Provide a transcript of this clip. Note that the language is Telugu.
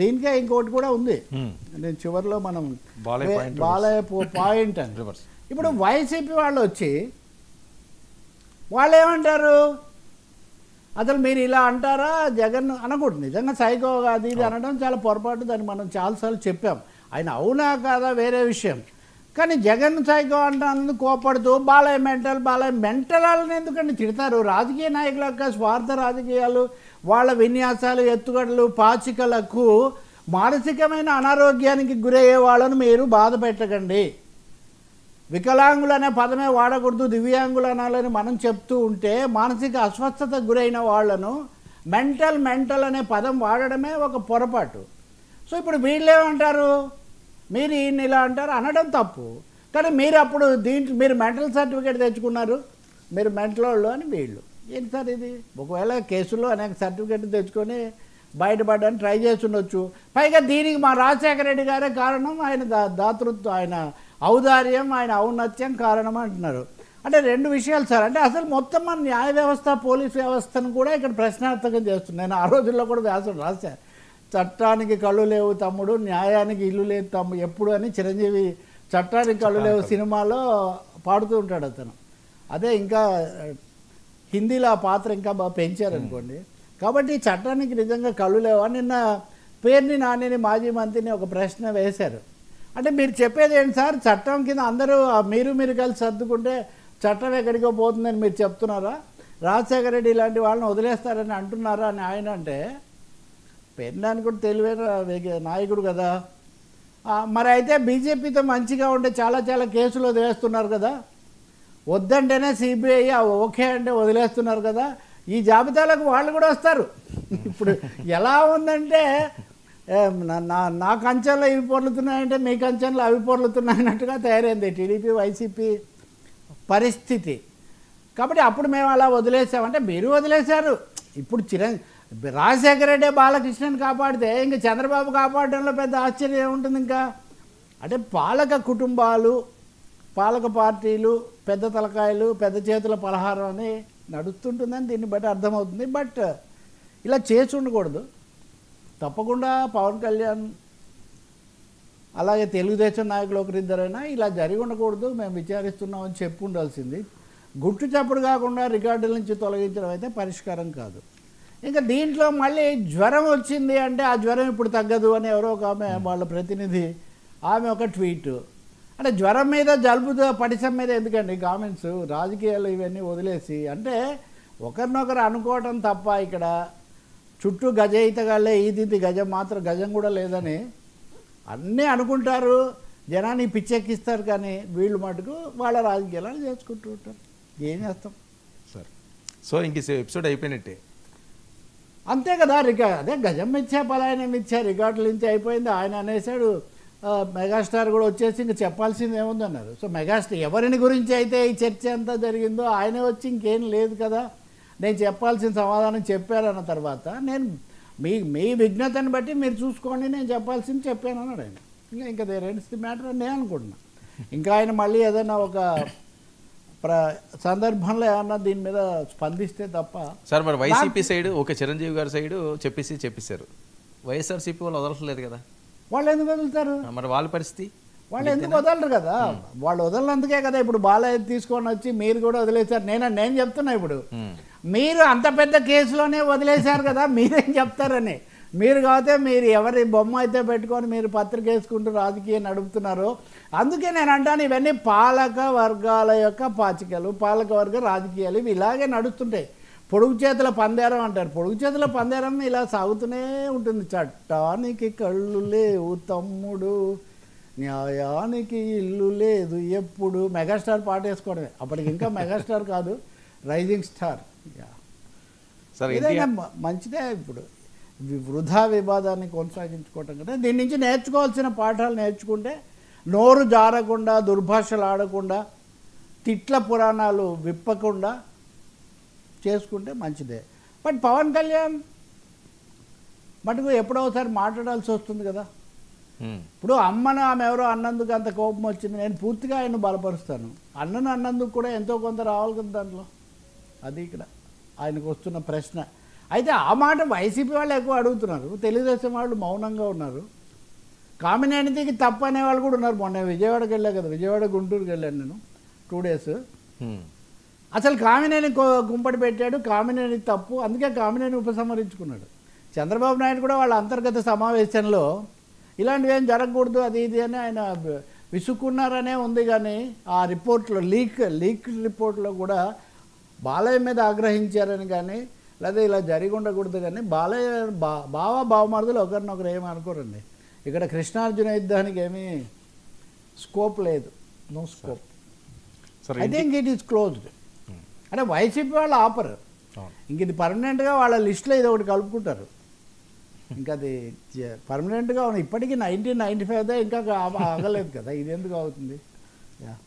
దీనికే ఇంకోటి కూడా ఉంది. నేను చివరిలో మనం బాలయ్య పాయింట్ అని. ఇప్పుడు వైసీపీ వాళ్ళు వచ్చి వాళ్ళు ఏమంటారు, అసలు మీరు ఇలా అంటారా జగన్ అనకూడదు. నిజంగా సైకో అది ఇది అనడం చాలా పొరపాటు, దాన్ని మనం చాలాసార్లు చెప్పాం. ఆయన అవునా కాదా వేరే విషయం, కానీ జగన్ సైకో అంటాను కోపడుతూ బాలయ్య మెంటల్ వాళ్ళని ఎందుకంటే తిడతారు. రాజకీయ నాయకుల యొక్క స్వార్థ రాజకీయాలు, వాళ్ళ విన్యాసాలు, ఎత్తుగడలు, పాచికలకు మానసికమైన అనారోగ్యానికి గురయ్యే వాళ్ళను మీరు బాధ పెట్టకండి. వికలాంగులు అనే పదమే వాడకూడదు, దివ్యాంగులు అనాలని మనం చెప్తూ ఉంటే మానసిక అస్వస్థతకు గురైన వాళ్లను మెంటల్ అనే పదం వాడడమే ఒక పొరపాటు. సో ఇప్పుడు వీళ్ళేమంటారు, మీరు ఈయన ఇలా అంటారు అనడం తప్పు, కానీ మీరు అప్పుడు దీంట్లో మీరు మెంటల్ సర్టిఫికేట్ తెచ్చుకున్నారు, మీరు మెంటల్ వాళ్ళు అని వీళ్ళు. ఏంటి సార్ ఇది? ఒకవేళ కేసులో అనేక సర్టిఫికేట్ తెచ్చుకొని బయటపడడానికి ట్రై చేస్తుండొచ్చు. పైగా దీనికి మా రాజశేఖర రెడ్డి గారే కారణం, ఆయన దాతృత్వం, ఆయన ఔదార్యం, ఆయన ఔన్నత్యం కారణం అంటున్నారు. అంటే రెండు విషయాలు సార్. అంటే అసలు మొత్తం మన న్యాయ వ్యవస్థ, పోలీస్ వ్యవస్థను కూడా ఇక్కడ ప్రశ్నార్థకం చేస్తున్నాను. నేను ఆ రోజుల్లో కూడా వ్యాసం రాశాను, చట్టానికి కళ్ళు లేవు తమ్ముడు, న్యాయానికి ఇల్లు లేదు తమ్ముడు ఎప్పుడు అని చిరంజీవి చట్టానికి కళ్ళు లేవు సినిమాలో పాడుతూ ఉంటాడు అతను. అదే ఇంకా హిందీలో ఆ పాత్ర ఇంకా బాగా పెంచారనుకోండి. కాబట్టి చట్టానికి నిజంగా కళ్ళు లేవా? నిన్న పేర్ని నానిని మాజీ మంత్రిని ఒక ప్రశ్న వేశారు. అంటే మీరు చెప్పేది ఏంటి సార్, చట్టం కింద అందరూ మీరు కలిసి సర్దుకుంటే చట్టం ఎక్కడికో పోతుందని మీరు చెప్తున్నారా? రాజశేఖర రెడ్డి ఇలాంటి వాళ్ళని వదిలేస్తారని అంటున్నారా అని ఆయన అంటే, పెన్నాని కూడా తెలివైన నాయకుడు కదా. మరి అయితే బీజేపీతో మంచిగా ఉంటే చాలా కేసులు వదిలేస్తున్నారు కదా, వద్దంటేనే సిబిఐ ఓకే అంటే వదిలేస్తున్నారు కదా, ఈ జాబితాలకు వాళ్ళు కూడా వస్తారు. ఇప్పుడు ఎలా ఉందంటే నా కంచెంలో ఇవి పొర్లుతున్నాయంటే మీ కంచెంలో అవి పొర్లుతున్నాయన్నట్టుగా తయారైంది టీడీపీ వైసీపీ పరిస్థితి. కాబట్టి అప్పుడు మేము అలా వదిలేసామంటే మీరు వదిలేశారు. ఇప్పుడు రాజశేఖర రెడ్డి బాలకృష్ణని కాపాడితే ఇంకా చంద్రబాబు కాపాడడంలో పెద్ద ఆశ్చర్యం ఉంటుంది. ఇంకా అంటే పాలక కుటుంబాలు, పాలక పార్టీలు, పెద్ద తలకాయలు, పెద్ద చేతుల పలహారం అని నడుస్తుంటుందని దీన్ని బట్టి అర్థమవుతుంది. బట్ ఇలా చేసి ఉండకూడదు. తప్పకుండా పవన్ కళ్యాణ్ అలాగే తెలుగుదేశం నాయకులు ఒకరిద్దరైనా ఇలా జరిగి ఉండకూడదు, మేము విచారిస్తున్నామని చెప్పి ఉండాల్సింది. గుట్టు చప్పుడు కాకుండా రికార్డుల నుంచి తొలగించడం అయితే పరిష్కారం కాదు. ఇంకా దీంట్లో మళ్ళీ జ్వరం వచ్చింది అంటే ఆ జ్వరం ఇప్పుడు తగ్గదు అని ఎవరో ఒక ఆమె, వాళ్ళ ప్రతినిధి, ఆమె ఒక ట్వీట్. అంటే జ్వరం మీద జలుబుతో పడిసం మీద ఎందుకండి కామెంట్స్, రాజకీయాలు ఇవన్నీ వదిలేసి. అంటే ఒకరినొకరు అనుకోవటం తప్ప ఇక్కడ చుట్టూ గజయితగాళ్ళే, ఈదింది గజం మాత్రం గజం కూడా లేదని అన్నీ అనుకుంటారు, జనాన్ని పిచ్చెక్కిస్తారు. కానీ వీళ్ళు మటుకు వాళ్ళ రాజకీయాలు చేసుకుంటూ ఉంటారు. ఏం చేస్తాం సార్? సో ఇంక ఎపిసోడ్ అయిపోయినట్టే అంతే కదా. అదే గజం మిచ్చా పలాయనం ఇచ్చా, రికార్డులు ఇచ్చి అయిపోయింది. ఆయన అనేసాడు, మెగాస్టార్ కూడా వచ్చేసి ఇంక చెప్పాల్సింది ఏముందన్నారు. సో మెగాస్టార్ ఎవరిని గురించి అయితే ఈ చర్చ అంతా జరిగిందో ఆయనే వచ్చి ఇంకేం లేదు కదా, నేను చెప్పాల్సిన సమాధానం చెప్పారన్న తర్వాత నేను మీ విఘ్నతను బట్టి మీరు చూసుకోండి, నేను చెప్పాల్సింది చెప్పాను అన్నాడు ఆయన. ఇంకా దేర్ ఎండ్స్ ది మ్యాటర్ అని నేను అనుకుంటున్నా. ఇంకా ఆయన మళ్ళీ ఏదైనా ఒక సందర్భంలో ఏమన్నా దీని మీద స్పందిస్తే తప్ప. సార్ మరి వైసీపీ సైడ్ ఓకే, చిరంజీవి గారి సైడ్ చెప్పేశారు, వైఎస్ఆర్సీపీ వాళ్ళు వదలట్లేదు కదా, వాళ్ళు ఎందుకు వదులుతారు? మరి వాళ్ళ పరిస్థితి వాళ్ళు ఎందుకు వదలరు కదా, వాళ్ళు వదలనందుకే కదా ఇప్పుడు బాలయ్య తీసుకొని వచ్చి మీరు కూడా వదిలేశారు. నేను చెప్తున్నా, ఇప్పుడు మీరు అంత పెద్ద కేసులోనే వదిలేశారు కదా, మీరేం చెప్తారని. మీరు కాకపోతే మీరు ఎవరి బొమ్మ అయితే పెట్టుకొని మీరు పత్రిక వేసుకుంటూ రాజకీయం నడుపుతున్నారు. అందుకే నేను అంటాను, ఇవన్నీ పాలక వర్గాల యొక్క పాచికలు, పాలక వర్గ రాజకీయాలు ఇవి ఇలాగే నడుస్తుంటాయి. పొడుగు చేతుల పందేరం అంటారు. పొడుగు చేతుల పందేరం ఇలా సాగుతూనే ఉంటుంది. చట్టానికి కళ్ళు లేవు తమ్ముడు, న్యాయానికి ఇల్లు లేదు ఎప్పుడు. మెగాస్టార్ పాట వేసుకోవడమే, అప్పటికి ఇంకా మెగాస్టార్ కాదు, రైజింగ్ స్టార్. ఏదైనా మంచిదే. ఇప్పుడు వృధా వివాదాన్ని కొనసాగించుకోవటం కదా, దీని నుంచి నేర్చుకోవాల్సిన పాఠాలు నేర్చుకుంటే, నోరు జారకుండా, దుర్భాషలు ఆడకుండా, తిట్ల పురాణాలు విప్పకుండా చేసుకుంటే మంచిదే. బట్ పవన్ కళ్యాణ్ మటుకు ఎప్పుడో ఒకసారి మాట్లాడాల్సి వస్తుంది కదా. ఇప్పుడు అమ్మను ఆమె ఎవరో అన్నందుకు అంత కోపం వచ్చింది, నేను పూర్తిగా ఆయన బలపరుస్తాను. అన్నను అన్నందుకు కూడా ఎంతో కొంత రావాలి కదా దాంట్లో. అది ఇక్కడ ఆయనకు వస్తున్న ప్రశ్న. అయితే ఆ మాట వైసీపీ వాళ్ళు ఎక్కువ అడుగుతున్నారు, తెలుగుదేశం వాళ్ళు మౌనంగా ఉన్నారు. కామినేనిదికి తప్పు అనే వాళ్ళు కూడా ఉన్నారు. మొన్న విజయవాడకి వెళ్ళా కదా, విజయవాడ గుంటూరుకి వెళ్ళాను నేను 2 days. అసలు కామినేని కుంపటి పెట్టాడు, కామినేని తప్పు, అందుకే కామినేని ఉపసంహరించుకున్నాడు. చంద్రబాబు నాయుడు కూడా వాళ్ళ అంతర్గత సమావేశంలో ఇలాంటివి ఏం జరగకూడదు అది ఇది అని ఆయన విసుక్కున్నారనే ఉంది. కానీ ఆ రిపోర్ట్లో లీక్ రిపోర్ట్లో కూడా బాలయ్య మీద ఆగ్రహించారని కానీ లేదా ఇలా జరిగి ఉండకూడదు కానీ బాలయ్య బావమరుదులు ఒకరినొకరు ఏమీ అనుకోరండి. ఇక్కడ కృష్ణార్జున యుద్ధానికి ఏమీ స్కోప్ లేదు, no scope. I think it is closed. అంటే వైసీపీ వాళ్ళు ఆపరు, ఇంక ఇది పర్మనెంట్గా వాళ్ళ లిస్టులో ఇది ఒకటి కలుపుకుంటారు. ఇంకా అది పర్మనెంట్గా ఇప్పటికీ 1995 ఇంకా ఆగలేదు కదా, ఇది ఎందుకు అవుతుంది?